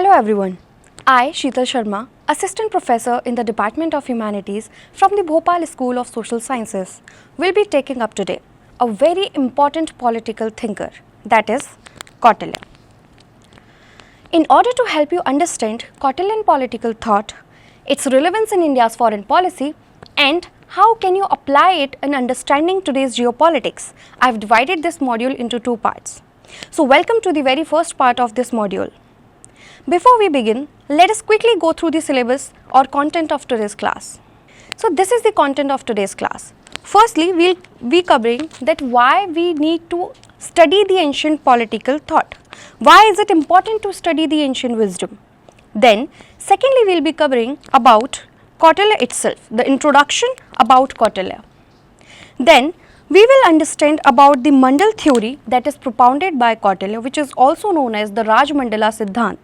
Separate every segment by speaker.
Speaker 1: Hello everyone, I Sheetal Sharma, Assistant Professor in the Department of Humanities from the Bhopal School of Social Sciences, will be taking up today a very important political thinker, that is Kautilya. In order to help you understand Kautilyan political thought, its relevance in India's foreign policy and how can you apply it in understanding today's geopolitics, I have divided this module into two parts. So welcome to the very first part of this module. Before we begin, let us quickly go through the syllabus or content of today's class. So this is the content of today's class. Firstly, we will be covering that why we need to study the ancient political thought. Why is it important to study the ancient wisdom? Then, secondly, we will be covering about Kautilya itself, the introduction about Kautilya. Then, we will understand about the Mandal Theory that is propounded by Kautilya, which is also known as the Raj Mandala Siddhant,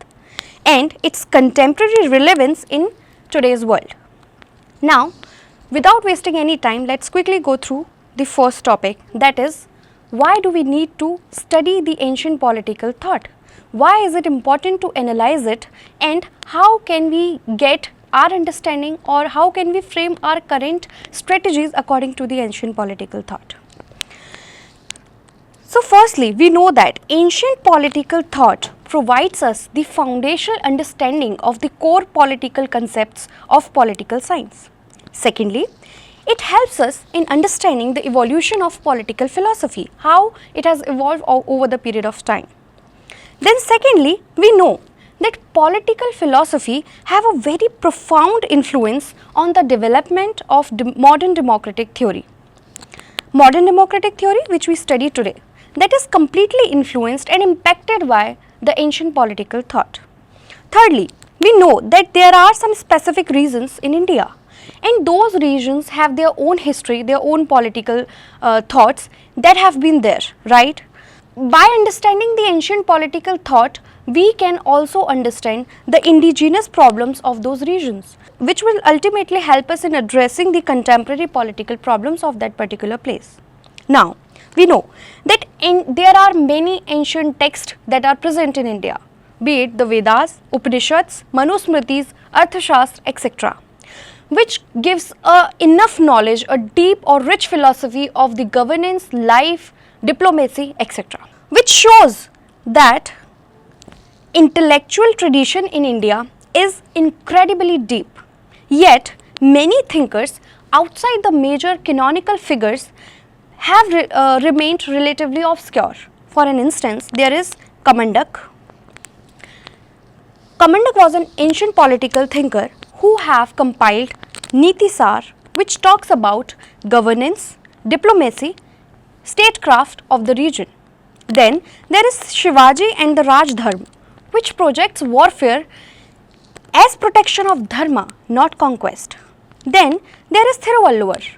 Speaker 1: and its contemporary relevance in today's world. Now, without wasting any time, let us quickly go through the first topic, that is, why do we need to study the ancient political thought? Why is it important to analyze it, and how can we get our understanding or how can we frame our current strategies according to the ancient political thought? So firstly, we know that ancient political thought provides us the foundational understanding of the core political concepts of political science. Secondly, it helps us in understanding the evolution of political philosophy, how it has evolved over the period of time. Then secondly, we know that political philosophy have a very profound influence on the development of modern democratic theory. Modern democratic theory, which we study today, that is completely influenced and impacted by the ancient political thought. Thirdly, we know that there are some specific regions in India, and those regions have their own history, their own political thoughts that have been there, right? By understanding the ancient political thought, we can also understand the indigenous problems of those regions, which will ultimately help us in addressing the contemporary political problems of that particular place. Now, we know that there are many ancient texts that are present in India, be it the Vedas, Upanishads, Manusmritis, Arthashastra, etc., which gives enough knowledge, a deep or rich philosophy of the governance, life, diplomacy, etc., which shows that intellectual tradition in India is incredibly deep. Yet, many thinkers outside the major canonical figures have remained relatively obscure. For an instance, there is Kamandak. Kamandak was an ancient political thinker who have compiled Niti Sar, which talks about governance, diplomacy, statecraft of the region. Then there is Shivaji and the Raj Dharma, which projects warfare as protection of dharma, not conquest. Then there is Thiruvalluvar,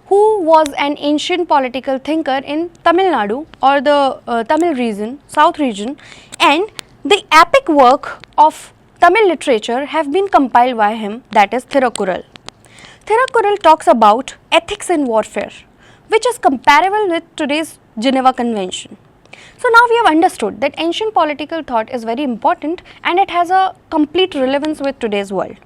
Speaker 1: who was an ancient political thinker in Tamil Nadu or the Tamil region, South region, and the epic work of Tamil literature have been compiled by him, that is Thirukkural. Thirukkural talks about ethics in warfare, which is comparable with today's Geneva Convention. So now we have understood that ancient political thought is very important and it has a complete relevance with today's world.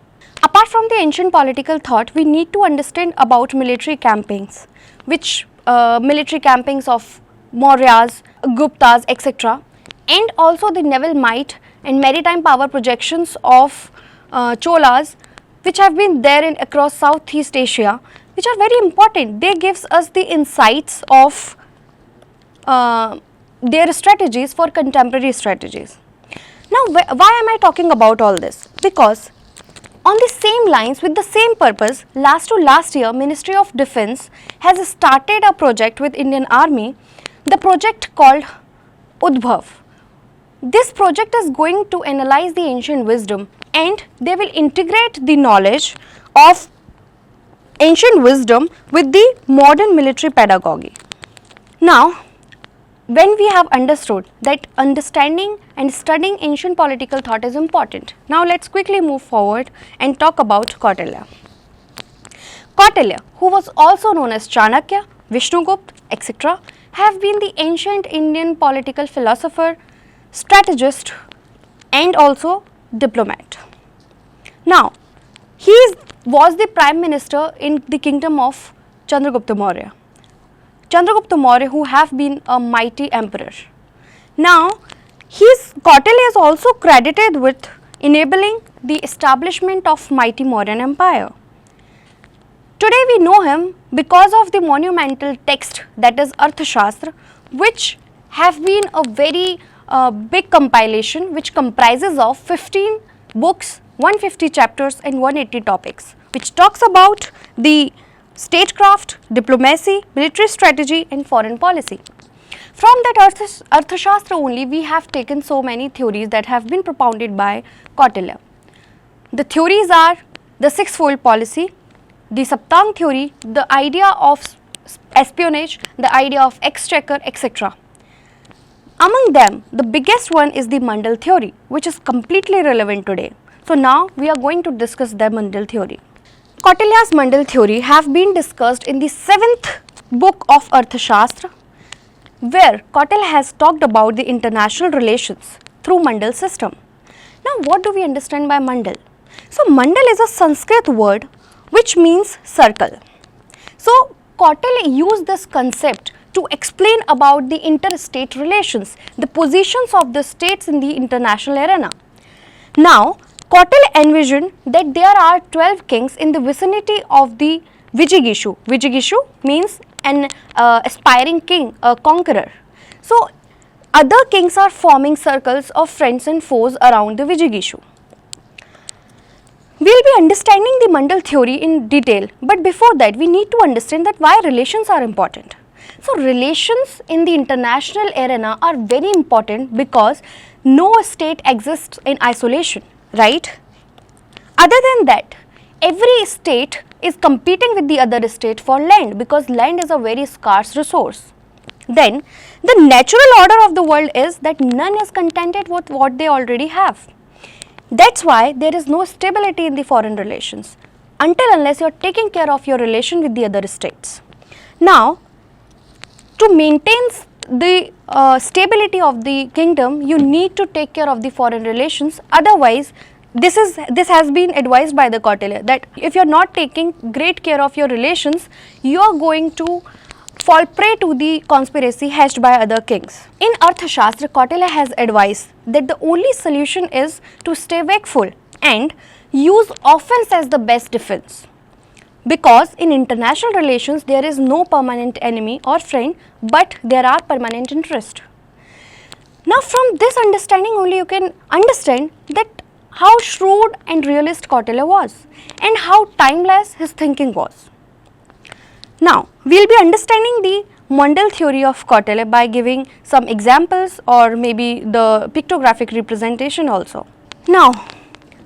Speaker 1: Apart from the ancient political thought, we need to understand about military campaigns, which military campaigns of Mauryas, Guptas, etc., and also the naval might and maritime power projections of Cholas, which have been there in across Southeast Asia, which are very important. They gives us the insights of their strategies for contemporary strategies. Now, why am I talking about all this? Because on the same lines, with the same purpose, last year, Ministry of Defence has started a project with Indian Army, the project called Udbhav. This project is going to analyze the ancient wisdom and they will integrate the knowledge of ancient wisdom with the modern military pedagogy. Now, when we have understood that understanding and studying ancient political thought is important, now let us quickly move forward and talk about Kautilya. Kautilya, who was also known as Chanakya, Vishnugupta, etc., have been the ancient Indian political philosopher, strategist and also diplomat. Now, was the prime minister in the kingdom of Chandragupta Maurya. Chandragupta Maurya, who have been a mighty emperor. Now, Kautilya is also credited with enabling the establishment of mighty Mauryan empire. Today we know him because of the monumental text, that is Arthashastra, which have been a very big compilation which comprises of 15 books, 150 chapters and 180 topics, which talks about the statecraft, diplomacy, military strategy and foreign policy. From that Arthashastra only we have taken so many theories that have been propounded by Kautilya. The theories are the six-fold policy, the Saptang theory, the idea of espionage, the idea of exchequer, etc. Among them, the biggest one is the Mandal Theory, which is completely relevant today. So now we are going to discuss the Mandal Theory. Kautilya's Mandal Theory have been discussed in the 7th book of Arthashastra, where Kautilya has talked about the international relations through Mandal system. Now what do we understand by Mandal? So Mandal is a Sanskrit word which means circle. So Kautilya used this concept to explain about the interstate relations, the positions of the states in the international arena. Now Kautilya envisioned that there are 12 kings in the vicinity of the Vijigishu. Vijigishu means an aspiring king, a conqueror. So other kings are forming circles of friends and foes around the Vijigishu. We will be understanding the Mandal theory in detail, but before that we need to understand that why relations are important. So relations in the international arena are very important because no state exists in isolation, right? Other than that, every state is competing with the other state for land because land is a very scarce resource. Then the natural order of the world is that none is contented with what they already have. That's why there is no stability in the foreign relations until unless you are taking care of your relation with the other states. Now, to maintain the stability of the kingdom, you need to take care of the foreign relations. Otherwise, this has been advised by the Kautilya that if you are not taking great care of your relations, you are going to fall prey to the conspiracy hatched by other kings. In Arthashastra, Kautilya has advised that the only solution is to stay wakeful and use offense as the best defense. Because in international relations, there is no permanent enemy or friend, but there are permanent interest. Now from this understanding only you can understand that how shrewd and realist Kautilya was and how timeless his thinking was. Now, we will be understanding the Mundal theory of Kautilya by giving some examples or maybe the pictographic representation also. Now,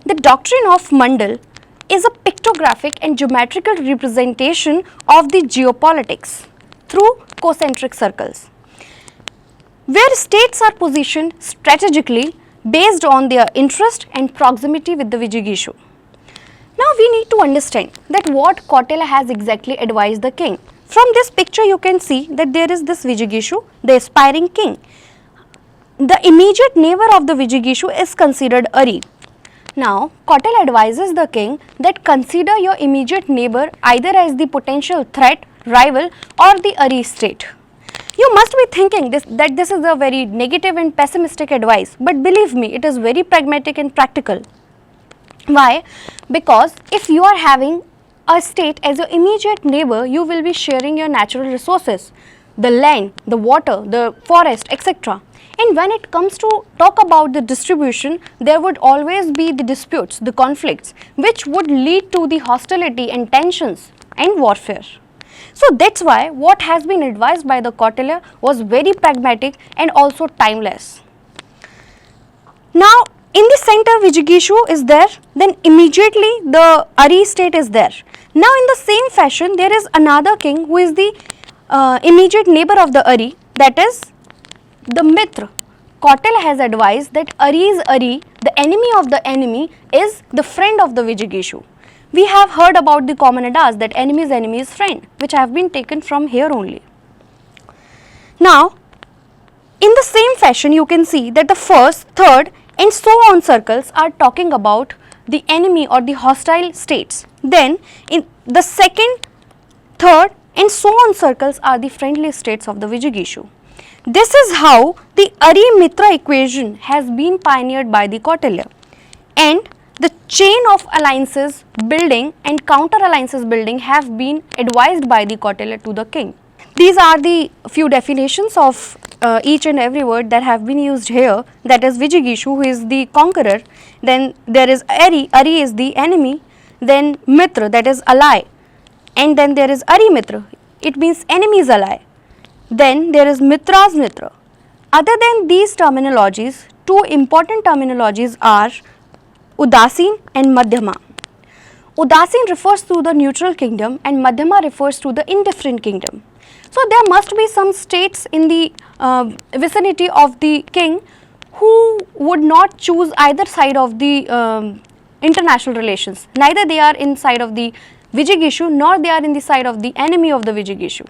Speaker 1: the doctrine of Mandal is a pictographic and geometrical representation of the geopolitics through concentric circles, where states are positioned strategically based on their interest and proximity with the Vijigishu. Now we need to understand that what Kautilya has exactly advised the king. From this picture you can see that there is this Vijigishu, the aspiring king. The immediate neighbor of the Vijigishu is considered Ari. Now Kautilya advises the king that consider your immediate neighbor either as the potential threat, rival or the Ari state. You must be thinking that this is a very negative and pessimistic advice, but believe me, it is very pragmatic and practical. Why? Because if you are having a state as your immediate neighbor, you will be sharing your natural resources, the land, the water, the forest, etc. And when it comes to talk about the distribution, there would always be the disputes, the conflicts, which would lead to the hostility and tensions and warfare. So that's why what has been advised by the Kautilya was very pragmatic and also timeless. Now, in the center Vijigishu is there, then immediately the Ari state is there. Now in the same fashion there is another king who is the immediate neighbor of the Ari, that is the Mitra. Kautilya has advised that Ari's Ari, the enemy of the enemy, is the friend of the Vijigishu. We have heard about the common adage that enemy's enemy is friend, which have been taken from here only. Now in the same fashion you can see that the first, third and so on circles are talking about the enemy or the hostile states. Then in the second, third and so on circles are the friendly states of the Vijigishu. This is how the Ari-Mitra equation has been pioneered by the Kautilya, and the chain of alliances building and counter alliances building have been advised by the Kautilya to the king. These are the few definitions of each and every word that have been used here, that is Vijigishu, who is the conqueror, then there is Ari, Ari is the enemy, then Mitra, that is ally, and then there is Ari-Mitra, it means enemy's ally. Then there is Mitra's Mitra. Other than these terminologies, two important terminologies are Udasin and Madhyama. Udasin refers to the neutral kingdom and Madhyama refers to the indifferent kingdom. So there must be some states in the vicinity of the king who would not choose either side of the international relations. Neither they are inside of the Vijigishu nor they are in the side of the enemy of the Vijigishu.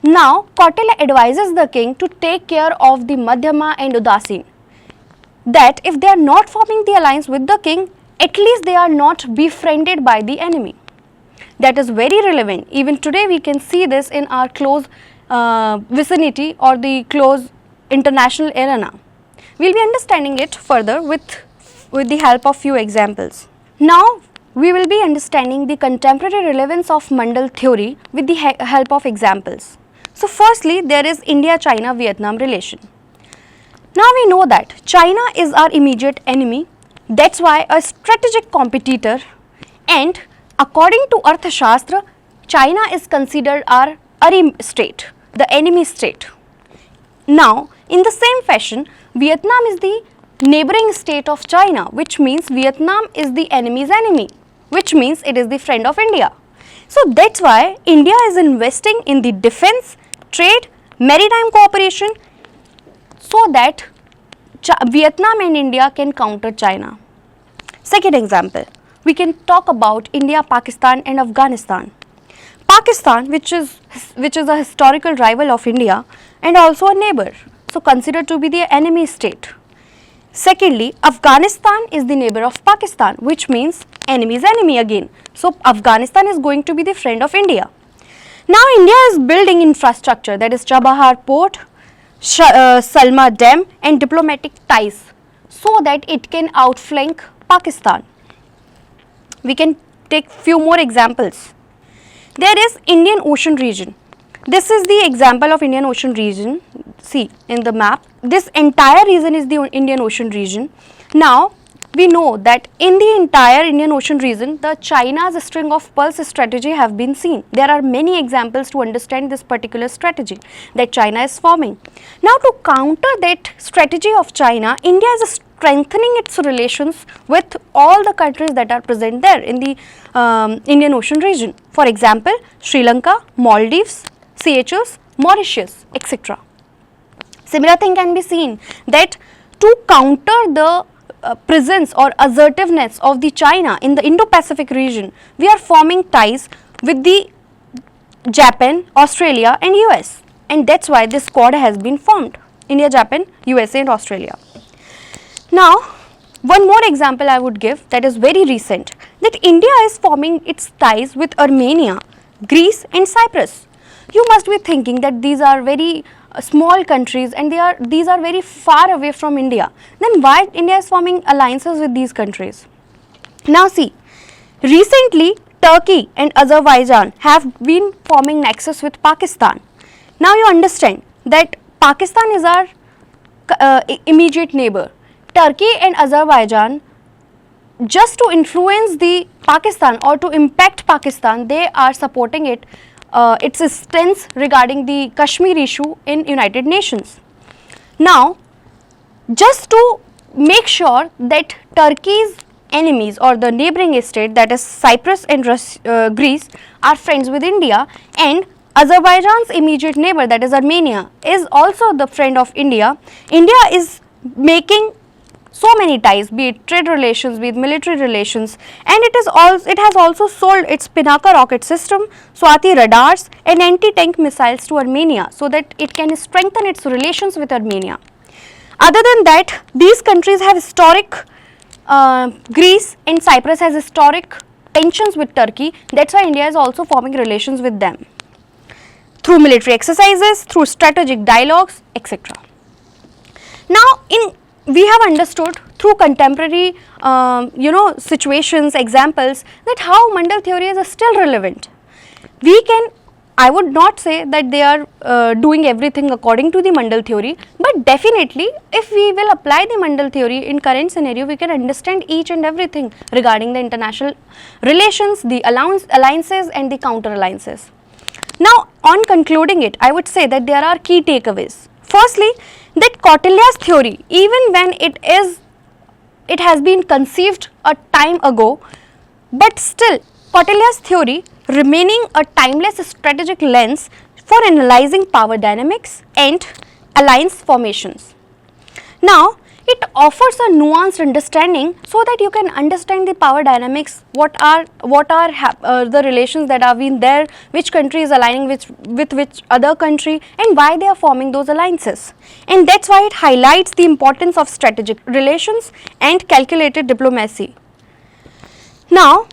Speaker 1: Now Kautilya advises the king to take care of the Madhyama and Udasin, that if they are not forming the alliance with the king, at least they are not befriended by the enemy. That is very relevant. Even today we can see this in our close vicinity or the close international arena. We will be understanding it further with the help of few examples. Now we will be understanding the contemporary relevance of Mandal theory with the help of examples. So firstly, there is India-China-Vietnam relation. Now we know that China is our immediate enemy, that's why a strategic competitor, and according to Arthashastra, China is considered our Ari state, the enemy state. Now in the same fashion, Vietnam is the neighboring state of China, which means Vietnam is the enemy's enemy, which means it is the friend of India. So that's why India is investing in the defense, trade, maritime cooperation, so that Vietnam and India can counter China. Second example, we can talk about India, Pakistan and Afghanistan. Pakistan, which is a historical rival of India and also a neighbor, so considered to be the enemy state. Secondly, Afghanistan is the neighbor of Pakistan, which means enemy's enemy again. So Afghanistan is going to be the friend of India. Now India is building infrastructure, that is Chabahar port, Salma dam and diplomatic ties, so that it can outflank Pakistan. We can take few more examples. There is Indian Ocean region. This is the example of Indian Ocean region. See in the map, this entire region is the Indian Ocean region. Now we know that in the entire Indian Ocean region, the China's string of pearls strategy have been seen. There are many examples to understand this particular strategy that China is forming. Now to counter that strategy of China, India is strengthening its relations with all the countries that are present there in the Indian Ocean region. For example, Sri Lanka, Maldives, Seychelles, Mauritius, etc. Similar thing can be seen that to counter the presence or assertiveness of the China in the Indo-Pacific region, we are forming ties with the Japan, Australia and US, and that's why this Quad has been formed, India, Japan, USA and Australia. Now one more example I would give, that is very recent, that India is forming its ties with Armenia, Greece and Cyprus. You must be thinking that these are very small countries and these are very far away from India. Then why India is forming alliances with these countries? Now see, recently Turkey and Azerbaijan have been forming nexus with Pakistan. Now you understand that Pakistan is our immediate neighbor. Turkey and Azerbaijan, just to influence the Pakistan or to impact Pakistan, they are supporting it, its stance regarding the Kashmir issue in United Nations. Now just to make sure that Turkey's enemies or the neighboring state, that is Cyprus and Greece, are friends with India, and Azerbaijan's immediate neighbor, that is Armenia, is also the friend of India. India is making so many ties, be it trade relations, be it military relations, and it has also sold its Pinaka rocket system, Swati radars and anti-tank missiles to Armenia, so that it can strengthen its relations with Armenia. Other than that, these countries have historic, Greece and Cyprus has historic tensions with Turkey. That's why India is also forming relations with them through military exercises, through strategic dialogues, etc. Now, we have understood through contemporary situations, examples, that how Mandal theories are still relevant. I would not say that they are doing everything according to the Mandal theory, but definitely if we will apply the Mandal theory in current scenario, we can understand each and everything regarding the international relations, the alliances and the counter alliances. Now, on concluding it, I would say that there are key takeaways. Firstly, that Kautilya's theory, even when it has been conceived a time ago, but still Kautilya's theory remaining a timeless strategic lens for analyzing power dynamics and alliance formations. Now, it offers a nuanced understanding so that you can understand the power dynamics, what are the relations that have been there, which country is aligning with which other country and why they are forming those alliances. And that's why it highlights the importance of strategic relations and calculated diplomacy. Now,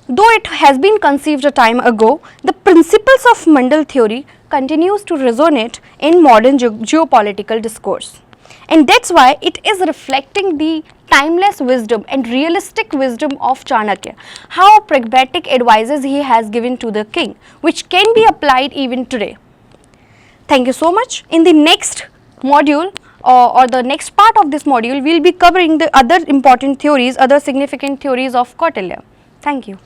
Speaker 1: though it has been conceived a time ago, the principles of Mandal theory continues to resonate in modern geopolitical discourse. And that's why it is reflecting the timeless wisdom and realistic wisdom of Chanakya, how pragmatic advices he has given to the king, which can be applied even today. Thank you so much. In the next module or the next part of this module, we will be covering the other important theories, other significant theories of Kautilya. Thank you.